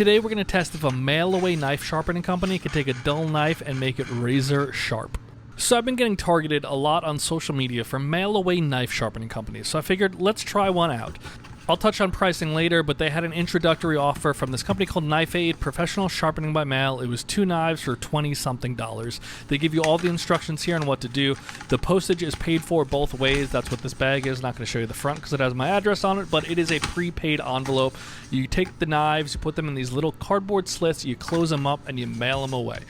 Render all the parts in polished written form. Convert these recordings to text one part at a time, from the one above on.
Today we're going to test if a mail-away knife sharpening company can take a dull knife and make it razor sharp. So I've been getting targeted a lot on social media for mail-away knife sharpening companies, so I figured let's try one out. I'll touch on pricing later, but they had an introductory offer from this company called Knife Aid, Professional Sharpening by Mail. It was 2 knives for $20-something. They give you all the instructions here on what to do. The postage is paid for both ways. That's what this bag is. Not going to show you the front because it has my address on it, but it is a prepaid envelope. You take the knives, you put them in these little cardboard slits, you close them up, and you mail them away.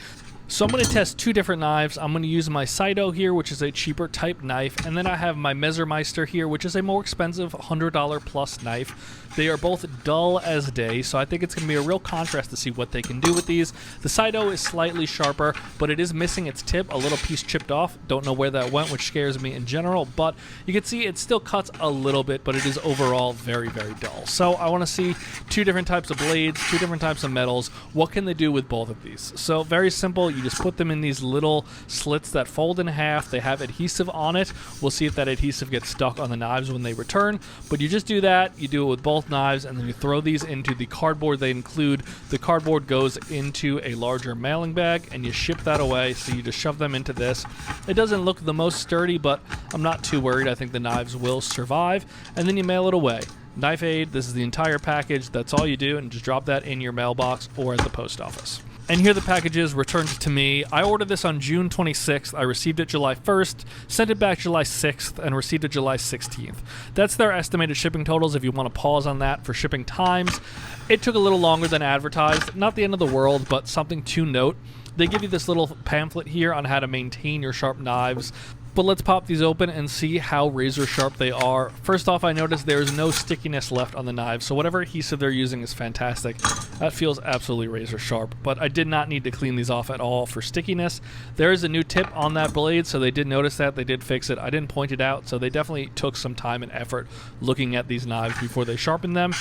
So I'm going to test 2 different knives. I'm going to use my Saito here, which is a cheaper type knife, and then I have my Messermeister here, which is a more expensive $100 plus knife. They are both dull as day, so I think it's going to be a real contrast to see what they can do with these. The Saito is slightly sharper, but it is missing its tip, a little piece chipped off. Don't know where that went, which scares me in general, but you can see it still cuts a little bit, but it is overall very, very dull. So I want to see 2 different types of blades, 2 different types of metals. What can they do with both of these? So very simple. You just put them in these little slits that fold in half. They have adhesive on it. We'll see if that adhesive gets stuck on the knives when they return, but you just do that. You do it with both knives, and then you throw these into the cardboard they include. The cardboard goes into a larger mailing bag, and you ship that away. So you just shove them into this. It doesn't look the most sturdy, but I'm not too worried. I think the knives will survive, and then you mail it away. Knife Aid, this is the entire package. That's all you do, and just drop that in your mailbox or at the post office. And here the package is returned to me. I ordered this on June 26th. I received it July 1st, sent it back July 6th, and received it July 16th. That's their estimated shipping totals if you want to pause on that for shipping times. It took a little longer than advertised. Not the end of the world, but something to note. They give you this little pamphlet here on how to maintain your sharp knives. But let's pop these open and see how razor sharp they are. First off, I noticed there is no stickiness left on the knives, so whatever adhesive they're using is fantastic. That feels absolutely razor sharp, but I did not need to clean these off at all for stickiness. There is a new tip on that blade, so they did notice that. They did fix it. I didn't point it out, so they definitely took some time and effort looking at these knives before they sharpened them,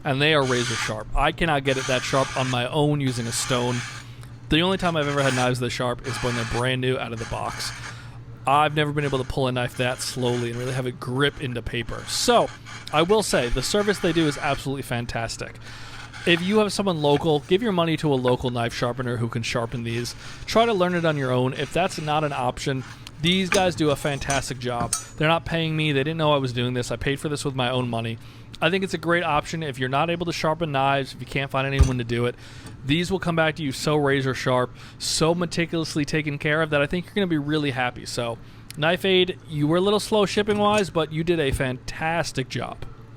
and they are razor sharp. I cannot get it that sharp on my own using a stone. The only time I've ever had knives this sharp is when they're brand new out of the box. I've never been able to pull a knife that slowly and really have it grip into paper. So, I will say, the service they do is absolutely fantastic. If you have someone local, give your money to a local knife sharpener who can sharpen these. Try to learn it on your own. If that's not an option, these guys do a fantastic job. They're not paying me. They didn't know I was doing this. I paid for this with my own money. I think it's a great option if you're not able to sharpen knives, if you can't find anyone to do it. These will come back to you so razor sharp, so meticulously taken care of that I think you're going to be really happy. So, Knife Aid, you were a little slow shipping wise, but you did a fantastic job.